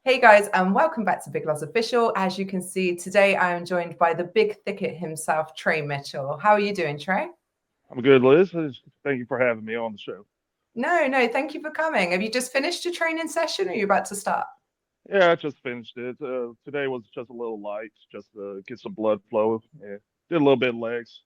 Hey guys, and welcome back to Big Loss Official. As you can see, today I am joined by the big thicket himself, Trey Mitchell. How are you doing, Trey? I'm good, Liz. Thank you for having me on the show. No, thank you for coming. Have you just finished your training session or are you about to start? Yeah, I just finished it. Today was just a little light, just to get some blood flow. Yeah, did a little bit of legs.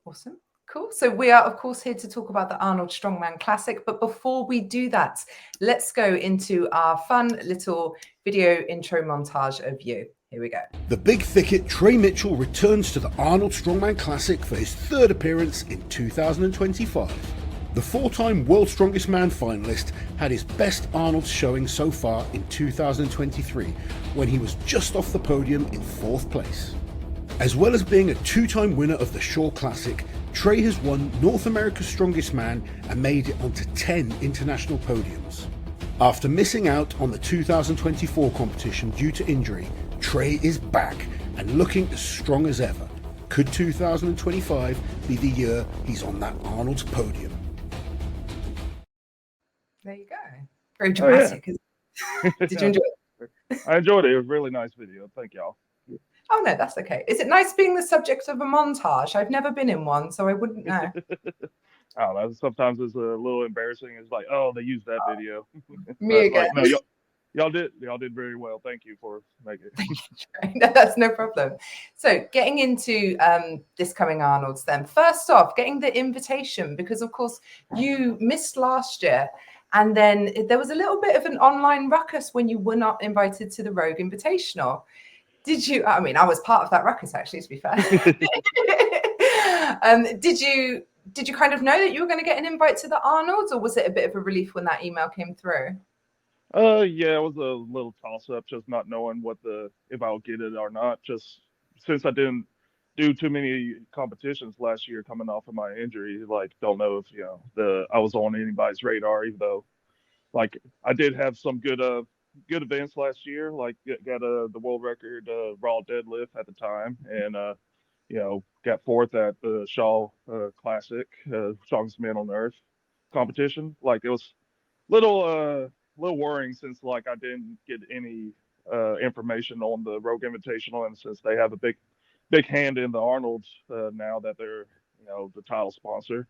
Awesome. Cool. So we are, of course, here to talk about the Arnold Strongman Classic. But before we do that, let's go into our fun little video intro montage of you. Here we go. The big thicket Trey Mitchell returns to the Arnold Strongman Classic for his third appearance in 2025. The four-time World's Strongest Man finalist had his best Arnold showing so far in 2023, when he was just off the podium in 4th place. As well as being a two-time winner of the Shaw Classic, Trey has won North America's Strongest Man and made it onto 10 international podiums. After missing out on the 2024 competition due to injury, Trey is back and looking as strong as ever. Could 2025 be the year he's on that Arnold's podium? There you go. Very dramatic. Oh, yeah. Did you enjoy it? I enjoyed it. It was a really nice video. Thank y'all. Oh, no, that's okay. Is it nice being the subject of a montage? I've never been in one, so I wouldn't know. I don't know. Sometimes it's a little embarrassing. It's like, oh, they used that video. Me again. Like, no, y'all did very well. Thank you for making it. No, that's no problem. So getting into this coming Arnold's then. First off, getting the invitation, because of course you missed last year. And then there was a little bit of an online ruckus when you were not invited to the Rogue Invitational. Did you? I mean, I was part of that ruckus, actually, to be fair. Did you kind of know that you were going to get an invite to the Arnold's, or was it a bit of a relief when that email came through? Yeah, it was a little toss up, just not knowing if I'll get it or not. Just since I didn't do too many competitions last year coming off of my injury, like don't know if I was on anybody's radar, even though like I did have some good events last year, like got the world record raw deadlift at the time, and got fourth at the Shaw Classic, strongest man on earth competition. Like it was little worrying since like I didn't get any information on the Rogue Invitational, and since they have a big hand in the Arnold's now that they're the title sponsor.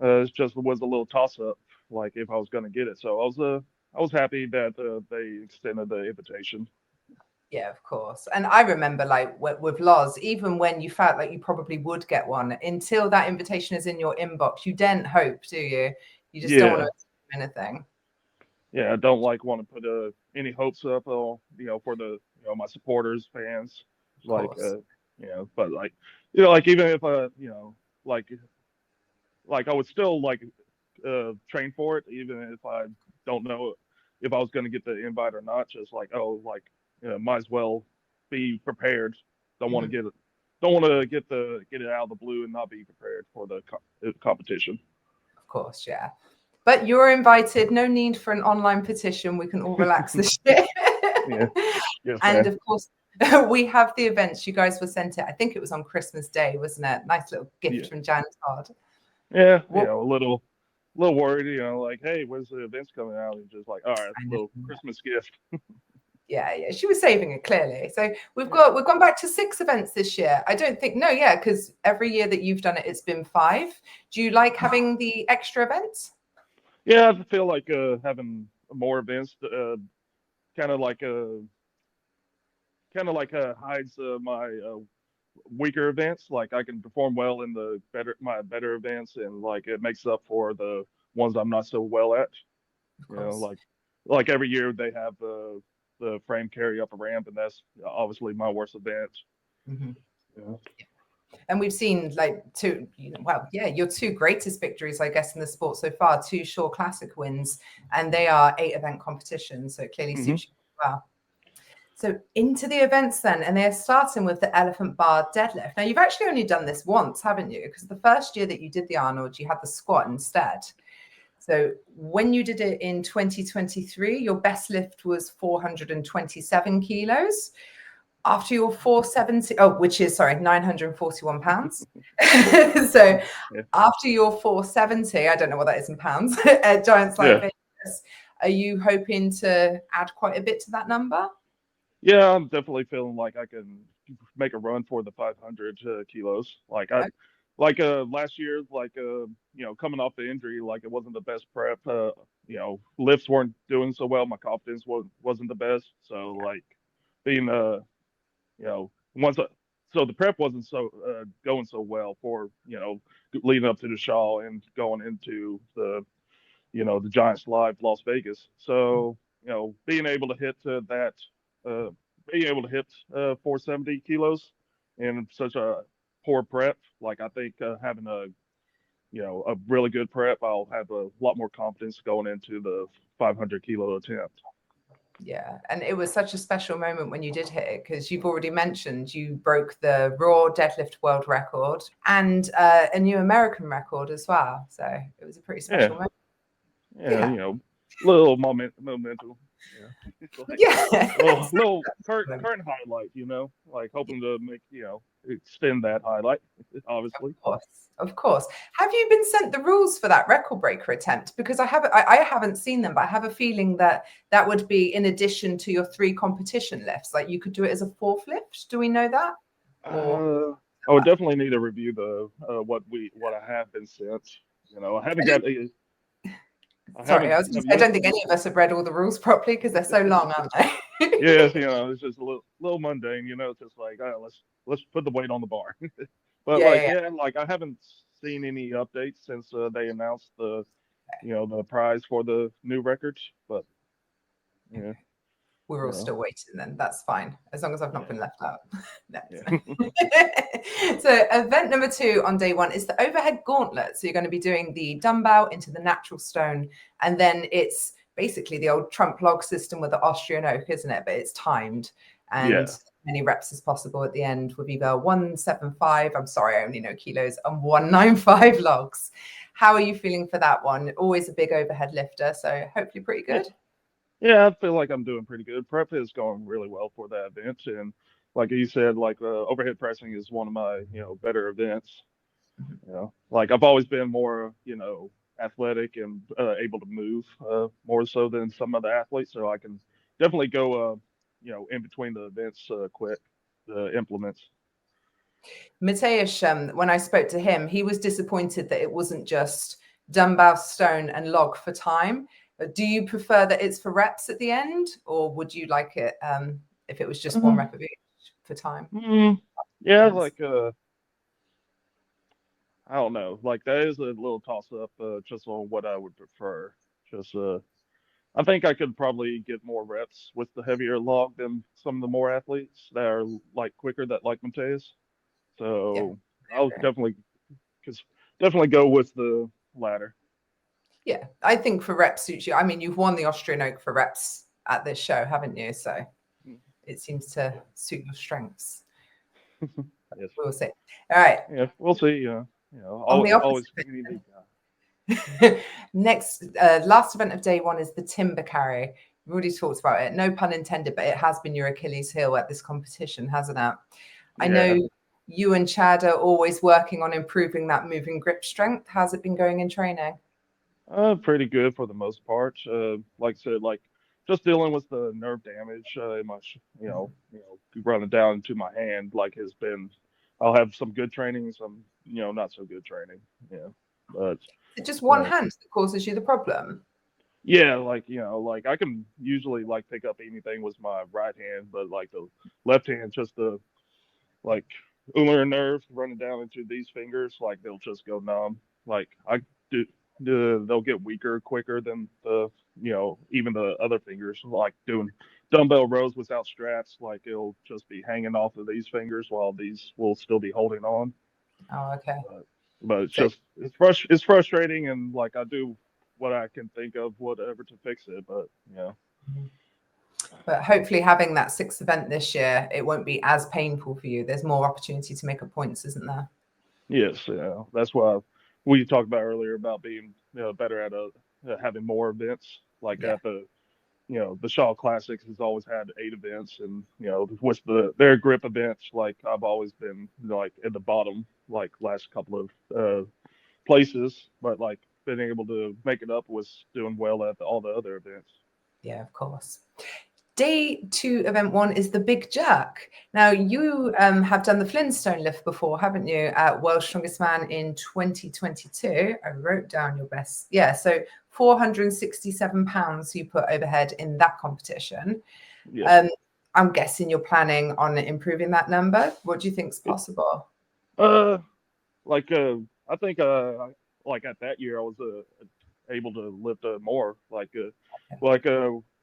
It just was a little toss up, like if I was going to get it. So I was happy that they extended the invitation. Yeah, of course. And I remember like with Loz, even when you felt like you probably would get one, until that invitation is in your inbox, you don't hope, do you? You just don't want to assume anything. Yeah, I don't want to put any hopes up, for the my supporters, fans, like but like like even if like I would still train for it, even if I don't know if I was going to get the invite or not. Just might as well be prepared. Don't want to get it. Don't want to get it out of the blue and not be prepared for the competition. Of course, yeah. But you're invited. No need for an online petition. We can all relax this year. Yeah. Yes, and of course, we have the events. You guys were sent it. I think it was on Christmas Day, wasn't it? Nice little gift from Jan Todd. Yeah, a little worried. Like, hey, when's the events coming out? And just like, all right, a little Christmas gift. Yeah, she was saving it clearly. So we've gone back to 6 events this year. I don't think because every year that you've done it, it's been 5. Do you like having the extra events? Yeah, I feel like having more events kind of hides my weaker events. Like I can perform well in my better events, and like it makes up for the ones I'm not so well at. Like every year they have the frame carry up a ramp, and that's obviously my worst event. Mm-hmm. Yeah. And we've seen your 2 greatest victories, I guess, in the sport so far, 2 Shaw Classic wins, and they are 8 event competitions. So it clearly suits you well. So into the events then, and they're starting with the elephant bar deadlift. Now you've actually only done this once, haven't you? Because the first year that you did the Arnold, you had the squat instead. So when you did it in 2023, your best lift was 427 kilos. After your 470, which is 941 pounds. So after your 470, I don't know what that is in pounds, Giant Slide Vegas, Are you hoping to add quite a bit to that number? Yeah, I'm definitely feeling like I can make a run for the 500 kilos. Last year, coming off the injury, like it wasn't the best prep. Lifts weren't doing so well. My confidence wasn't the best. So like being once so the prep wasn't so going so well for leading up to the Shaw and going into the Giants Live Las Vegas. So being able to hit that being able to hit 470 kilos in such a poor prep, like I think having a really good prep, I'll have a lot more confidence going into the 500 kilo attempt. Yeah, and it was such a special moment when you did hit it, because you've already mentioned you broke the RAW deadlift world record and a new American record as well. So it was a pretty special moment. Yeah, little momentum. Yeah. Little current highlight, like hoping to make, extend that highlight, obviously. Of course. Have you been sent the rules for that record breaker attempt? Because I haven't seen them, but I have a feeling that would be in addition to your 3 competition lifts. Like you could do it as a 4th lift. Do we know that? I would definitely need to review what I have been sent. I haven't got. Sorry, I don't think any of us have read all the rules properly because they're so long, aren't they? Yes, it's just a little mundane, it's just like, let's put the weight on the bar. But I haven't seen any updates since they announced the prize for the new records. But yeah, we're all still waiting then. That's fine. As long as I've not been left out. So event number 2 on day 1 is the overhead gauntlet. So you're going to be doing the dumbbell into the natural stone. And then it's basically the old Trump log system with the Austrian oak, isn't it? But it's timed. And as many reps as possible at the end with either 175, I'm sorry, I only know kilos, and 195 logs. How are you feeling for that one? Always a big overhead lifter. So hopefully pretty good. Yeah, I feel like I'm doing pretty good. Prep is going really well for that event, and like you said, overhead pressing is one of my better events. Like I've always been more athletic and able to move more so than some other athletes, so I can definitely go in between the events quick, the implements. Mateusz, when I spoke to him, he was disappointed that it wasn't just dumbbell, stone, and log for time. Do you prefer that it's for reps at the end, or would you like it if it was just 1 rep of each for time? Yeah, I don't know. Like that is a little toss up just on what I would prefer. Just I think I could probably get more reps with the heavier log than some of the more athletes that are like quicker, that like Mateusz. So I'll definitely go with the latter. Yeah, I think for reps suits you. I mean, you've won the Austrian Oak for reps at this show, haven't you? So it seems to suit your strengths. Yes. We'll see. All right. Yeah, we'll see. Always Next, last event of day 1 is the timber carry. We've already talked about it. No pun intended, but it has been your Achilles heel at this competition, hasn't it? I know you and Chad are always working on improving that moving grip strength. How's it been going in training? Pretty good for the most part. Like I said, just dealing with the nerve damage in my, running down into my hand, has been. I'll have some good training, some not so good training. Yeah, but it's just one hand that causes you the problem. Yeah, I can usually pick up anything with my right hand, but the left hand, just the ulnar nerve running down into these fingers, they'll just go numb. They'll get weaker quicker than even the other fingers. Doing dumbbell rows without straps, it'll just be hanging off of these fingers while these will still be holding on. Oh, okay. But it's frustrating, and I do what I can think of, whatever, to fix it. But But hopefully having that 6th event this year, it won't be as painful for you. There's more opportunity to make up points, isn't there? Yes, that's why we talked about earlier about being better at having more events. At the Shaw Classics has always had 8 events, and with their grip events, I've always been at the bottom, last couple of places. But been able to make it up with doing well at all the other events. Yeah, of course. Day 2, event 1 is the big jerk. Now, you have done the Flintstone lift before, haven't you, at World's Strongest Man in 2022? I wrote down your best. Yeah, so 467 pounds you put overhead in that competition. Yeah. I'm guessing you're planning on improving that number. What do you think is possible? I think like at that year I was able to lift more. The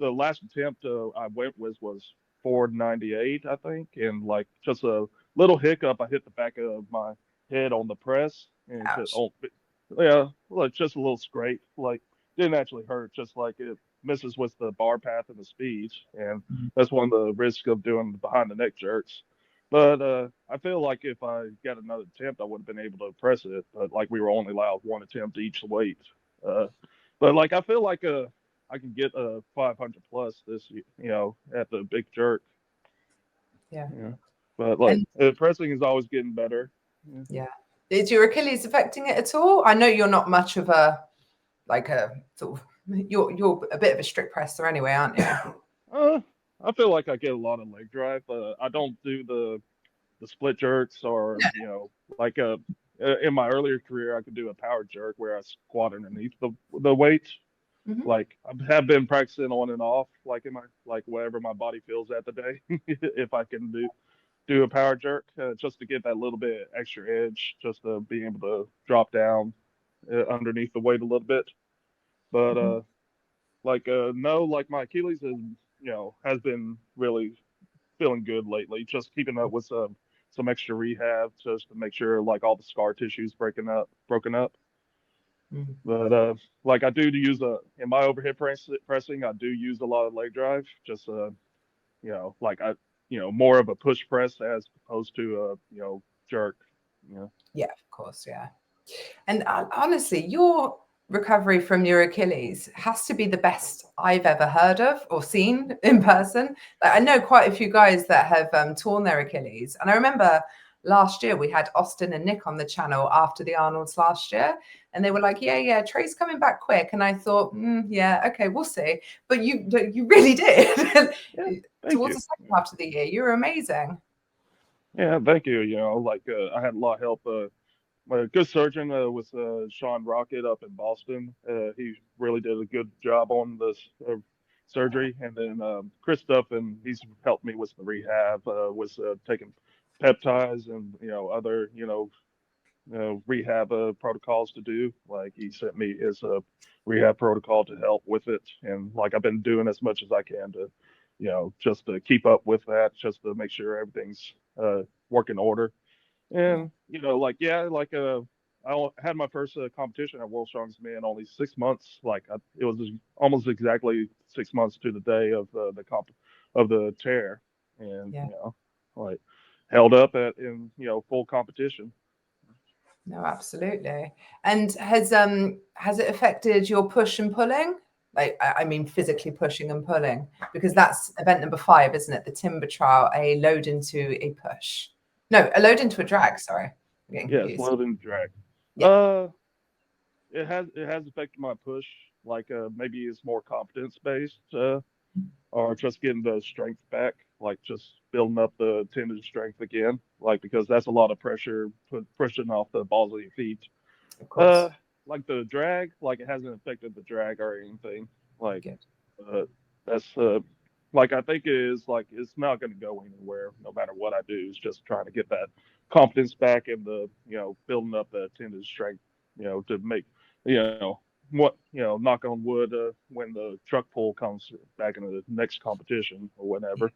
last attempt I went with was 498, I think, and like just a little hiccup, I hit the back of my head on the press, and Ouch. yeah, like just a little scrape. Like didn't actually hurt, just like it misses with the bar path and the speed, and that's one of the risks of doing behind the neck jerks. But I feel like if I got another attempt, I would have been able to press it. But like we were only allowed one attempt each weight. But like I feel like I can get a 500 plus this at the big jerk. Yeah. But like pressing is always getting better. Yeah. Is your Achilles affecting it at all? I know you're not much of a sort of you're a bit of a strict presser anyway, aren't you? I feel like I get a lot of leg drive, but I don't do the split jerks or like in my earlier career I could do a power jerk where I squat underneath the weight. Like I have been practicing on and off, like in my whatever my body feels at the day, if I can do a power jerk, just to get that little bit extra edge, just to be able to drop down underneath the weight a little bit. But no, like my Achilles is has been really feeling good lately. Just keeping up with some extra rehab just to make sure like all the scar tissue's broken up. But like I do use in my overhead pressing, I do use a lot of leg drive. Just like more of a push press as opposed to a jerk. Yeah, of course, yeah. And honestly, your recovery from your Achilles has to be the best I've ever heard of or seen in person. Like, I know quite a few guys that have torn their Achilles, and I remember last year we had Austin and Nick on the channel after the Arnold's last year, and they were like, yeah, Trey's coming back quick, and I thought, yeah, okay, we'll see. But you really did. Towards the second half of the year, you were amazing. Yeah, thank you. I had a lot of help. My good surgeon was Sean Rocket up in Boston. He really did a good job on this surgery. And then Chris Duffin, he's helped me with the rehab, was taking peptides and other rehab protocols to do. Like he sent me his rehab protocol to help with it, and like I've been doing as much as I can to just to keep up with that, just to make sure everything's working order. And I had my first competition at World's Strongest Man only 6 months. It was almost exactly 6 months to the day of the tear, and held up in full competition. No, absolutely. And has it affected your push and pulling? Like, I mean, physically pushing and pulling, because that's event number 5, isn't it? The timber trial, a load into a push. No, a load into a drag. Sorry, yes, load into drag. Yeah. It has affected my push. Like maybe it's more confidence based, or just getting the strength back. Like just building up the tendon strength again. Like because that's a lot of pressure pushing off the balls of your feet. Of course. Like the drag, like it hasn't affected the drag or anything. Like that's like I think it is like it's not going to go anywhere no matter what I do. It's just trying to get that confidence back and the building up the tendon strength. To make knock on wood when the truck pull comes back into the next competition or whatever.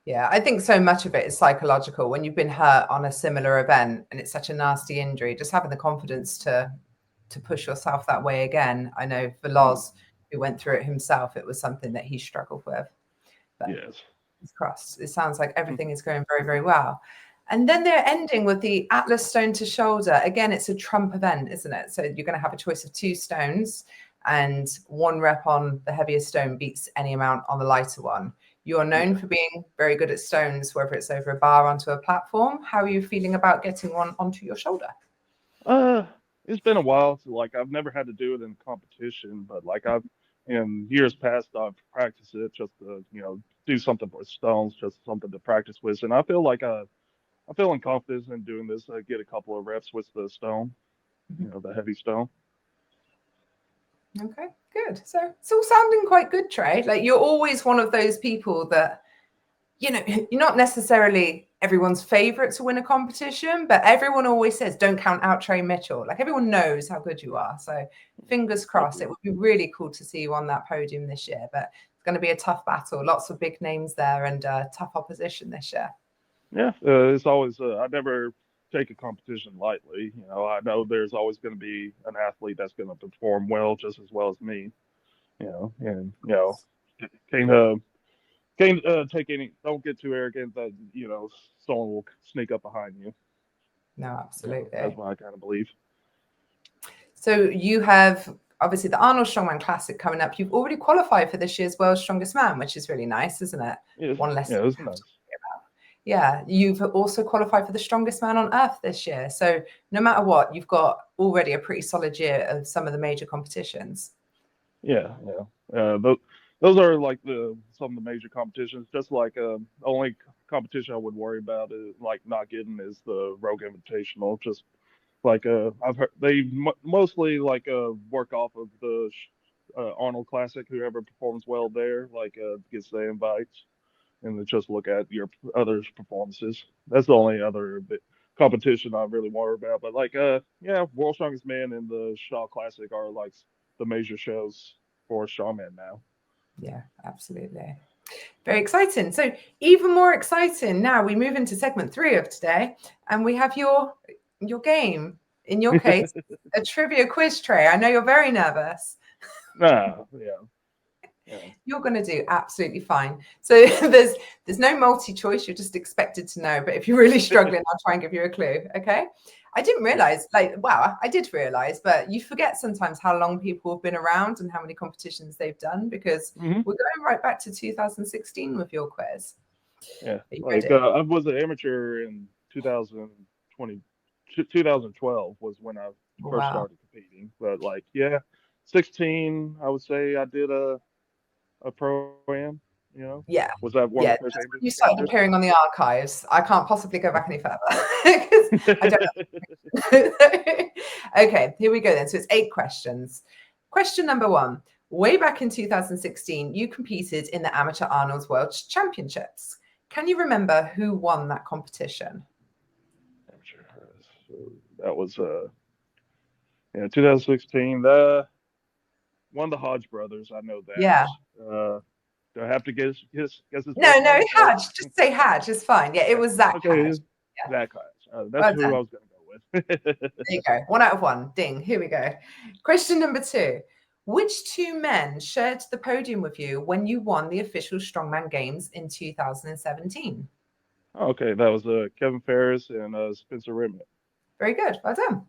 Yeah, I think so much of it is psychological. When you've been hurt on a similar event and it's such a nasty injury, just having the confidence to push yourself that way again. I know for Loz, who went through it himself, it was something that he struggled with. But yes, it's crossed. It sounds like everything is going very, very well. And then they're ending with the Atlas stone to shoulder. Again, it's a trump event, isn't it? So you're going to have a choice of 2 stones, and 1 rep on the heavier stone beats any amount on the lighter one. You're known for being very good at stones, whether it's over a bar onto a platform. How are you feeling about getting one onto your shoulder? It's been a while. So, like, I've never had to do it in competition, but like in years past, I've practiced it just to, do something for stones, just something to practice with. And I feel like I'm feeling confident in doing this. I get a couple of reps with the stone, the heavy stone. Okay, good. So it's all sounding quite good, Trey. Like, you're always one of those people that, you're not necessarily everyone's favorite to win a competition, but everyone always says, don't count out Trey Mitchell. Like, everyone knows how good you are. So fingers crossed. It would be really cool to see you on that podium this year, but it's going to be a tough battle. Lots of big names there and tough opposition this year. Yeah, it's always, I never take a competition lightly. I know there's always going to be an athlete that's going to perform well, just as well as me, and, can't, take don't get too arrogant that, someone will sneak up behind you. No, absolutely. That's what I kind of believe. So you have obviously the Arnold Strongman Classic coming up. You've already qualified for this year's World's Strongest Man, which is really nice, isn't it? One less. Yeah, it's nice. Yeah, you've also qualified for the Strongest Man on Earth this year. So no matter what, you've got already a pretty solid year of some of the major competitions. Yeah. Those are like some of the major competitions. Just like the only competition I would worry about is like not getting is the Rogue Invitational. Just like I've heard they mostly like work off of the Arnold Classic. Whoever performs well there gets the invites, and then just look at your others' performances. That's the only other competition I really worry about. But World Strongest Man and the Shaw Classic are like the major shows for strongman now. Yeah, absolutely. Very exciting. So even more exciting now, we move into segment 3 of today, and we have your game. In your case, a trivia quiz, Trey. I know you're very nervous. Yeah. You're going to do absolutely fine. So there's no multi-choice. You're just expected to know. But if you're really struggling, I'll try and give you a clue. Okay. I didn't realize, I did realize, but you forget sometimes how long people have been around and how many competitions they've done, because we're going right back to 2016 with your quiz. Yeah. I was an amateur in 2012 was when I first started competing. But 16, I would say I did a pro-am, Yeah. Was that one of the first you started appearing on the archives. I can't possibly go back any further. I don't know. Okay, here we go then. So it's 8 questions. Question number 1. Way back in 2016, you competed in the Amateur Arnold's World Championships. Can you remember who won that competition? That was 2016. One of the Hodge brothers. I know that. Yeah. Do I have to guess his No, Hadge. Just say Hadge. It's fine. Yeah, it was Zach Hadge. Yeah. Zach Hadge. That's who I was going to go with. There you go. 1 out of 1. Ding. Here we go. Question number 2. Which 2 men shared the podium with you when you won the official Strongman Games in 2017? Okay, that was Kevin Ferris and Spencer Rimmett. Very good. Well done.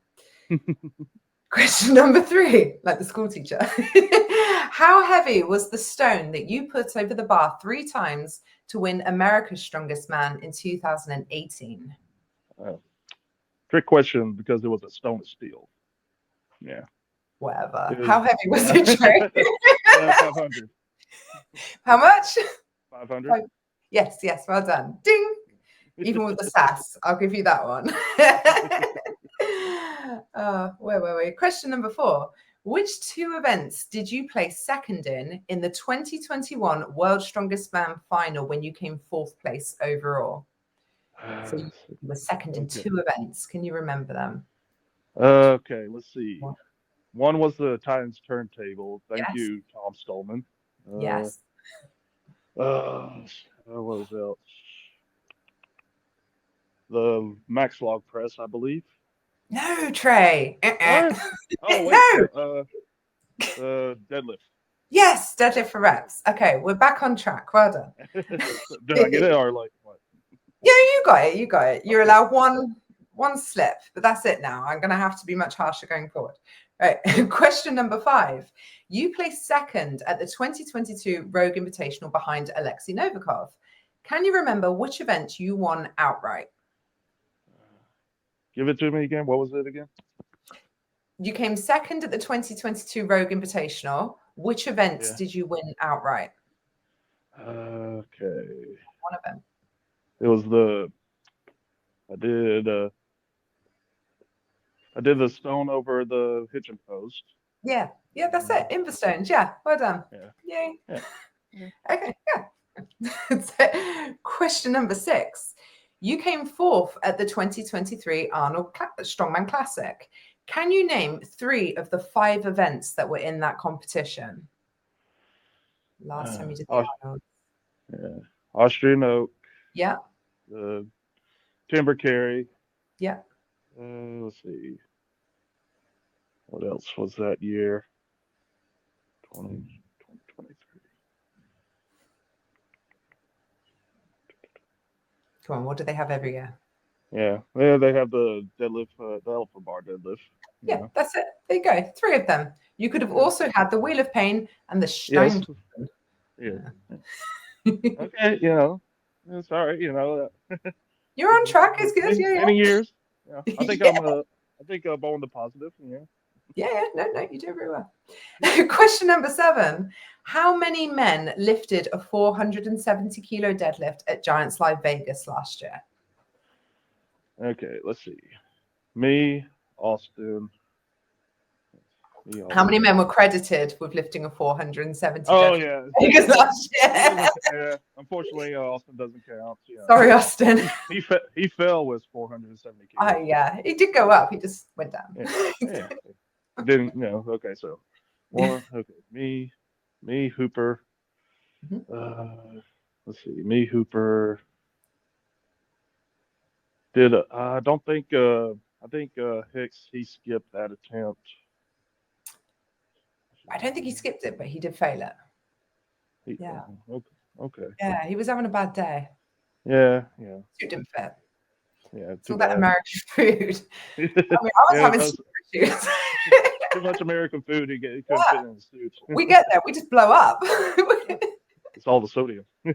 Question number 3, like the school teacher. How heavy was the stone that you put over the bar 3 times to win America's Strongest Man in 2018? Trick question, because it was a stone of steel. Yeah. Whatever. How heavy was it, Trey? 500. How much? 500. Yes. Well done. Ding. Even with the sass, I'll give you that one. Where were we? Question number 4. Which 2 events did you place second in the 2021 World Strongest Man final when you came 4th place overall? So you were second in 2 events. Can you remember them? Okay, let's see. One was the Titans turntable. Thank you, Tom Stolman. Yes. What was else? The max log press, I believe. No, Trey. What? Oh, wait. No. Deadlift. Yes, deadlift for reps. Okay, we're back on track. Well done. Did I get it or what? Yeah, you got it. You're allowed one slip, but that's it now. I'm going to have to be much harsher going forward. Right. Question number 5. You placed second at the 2022 Rogue Invitational behind Alexei Novikov. Can you remember which event you won outright? Give it to me again. What was it again? You came second at the 2022 Rogue Invitational. Which events did you win outright? Okay. One of them. It was I did the stone over the hitching post. Yeah, that's it. Inverstones. Yeah, well done. Yeah. Yay. Yeah. Okay, yeah. So, question number 6. You came 4th at the 2023 Arnold Strongman Classic. Can you name 3 of the 5 events that were in that competition? Last time you did the Arnold. Yeah. Austrian Oak. Yeah. The Timber Carry. Yeah. Let's see. What else was that year? 2023. Come on, what do they have every year? Yeah, they have the deadlift, the elephant bar deadlift. Yeah, that's it. There you go. 3 of them. You could have also had the Wheel of Pain and the Stein. Yes. Yeah. Okay, it's all right. You're on track. It's good. Many years. Yeah, I think I'm on the positive. Yeah. Yeah. No, you do very well. Question number 7. How many men lifted a 470 kilo deadlift at Giants Live Vegas last year? Okay, let's see. Me, Austin. How many men were credited with lifting a 470? Oh, yeah. Vegas last year. Yeah. Unfortunately, Austin doesn't count. Sorry, Austin. He fell with 470 kilos. Oh, yeah. He did go up. He just went down. Yeah. Didn't, okay, so one, okay, me, Hooper. Let's see, me, Hooper. I don't think, I think Hicks, he skipped that attempt. I don't think he skipped it, but he did fail it. Yeah. Okay. Yeah, he was having a bad day. Yeah. Suit didn't fit. Yeah. It's all that American food. I mean, I was having super issues. Too much American food, he couldn't fit in his suit. We get there, we just blow up. It's all the sodium. Yeah.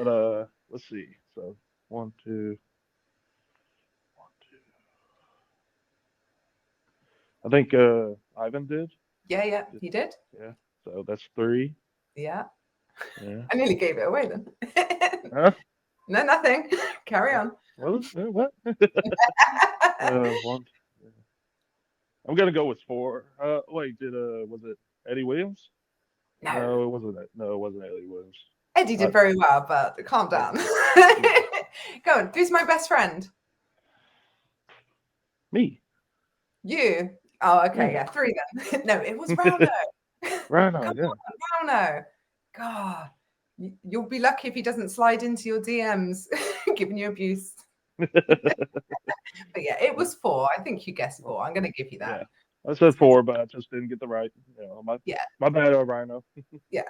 But let's see. So 1, 2. I think Ivan did. Yeah, he did. Yeah. So that's 3. Yeah. Yeah. I nearly gave it away then. Huh? No, nothing. Carry on. What? 1. I'm gonna go with 4. Wait, was it Eddie Williams? No, it wasn't. No, it wasn't Eddie Williams. Eddie did very well, but calm down. Go on. Who's my best friend? Me. You. Oh, okay. Yeah, 3 then. No, it was Rauno. Rauno, yeah. Rauno. God, you'll be lucky if he doesn't slide into your DMs giving you abuse. But yeah, it was 4. I think you guessed 4. I'm going to give you that. Yeah. I said 4, but I just didn't get the right. My bad, Rhino. Yeah,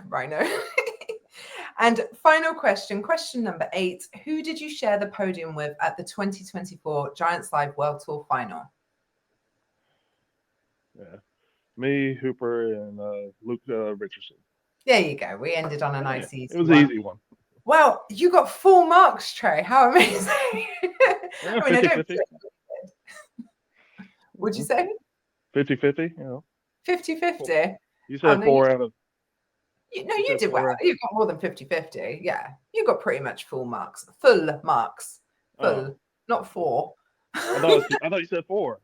Rhino. And final question number 8. Who did you share the podium with at the 2024 Giants Live World Tour Final? Yeah, me, Hooper, and Luke Richardson. There you go. We ended on a nice easy. It was an easy one. Well, you got full marks, Trey. How amazing! Yeah, I mean, 50-50. Would you say 50-50? 50-50. You said 4 out of. No, you did well. You got more than 50-50. Yeah, you got pretty much full marks. Full marks. Full, not 4. I thought you said 4.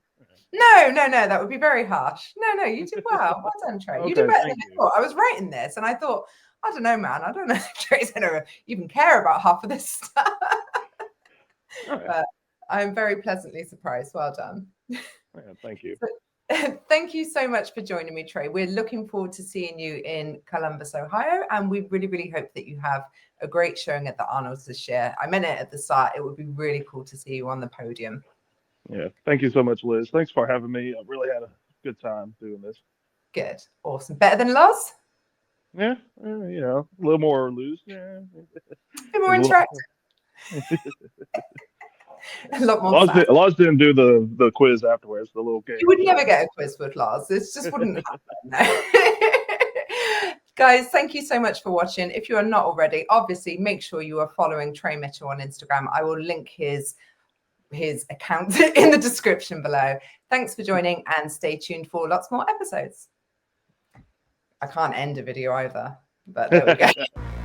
No, that would be very harsh. No, you did well. Well done, Trey. Okay, you did better than I thought. I was writing this and I thought, I don't know, man. I don't know if Trey's going to even care about half of this stuff. But I'm very pleasantly surprised. Well done. Yeah, thank you. Thank you so much for joining me, Trey. We're looking forward to seeing you in Columbus, Ohio, and we really, really hope that you have a great showing at the Arnold's this year. I meant it at the start. It would be really cool to see you on the podium. Yeah, thank you so much, Liz. Thanks for having me. I really had a good time doing this. Good. Awesome. Better than Loz? Yeah, a little more loose. Yeah. A bit more interactive. A lot more. Loz didn't do the quiz afterwards, the little game. You would never get a quiz with Loz. This just wouldn't happen. No. Guys, thank you so much for watching. If you are not already, obviously make sure you are following Trey Mitchell on Instagram. I will link his his account in the description below. Thanks for joining, and stay tuned for lots more episodes. I can't end a video either, but there we go.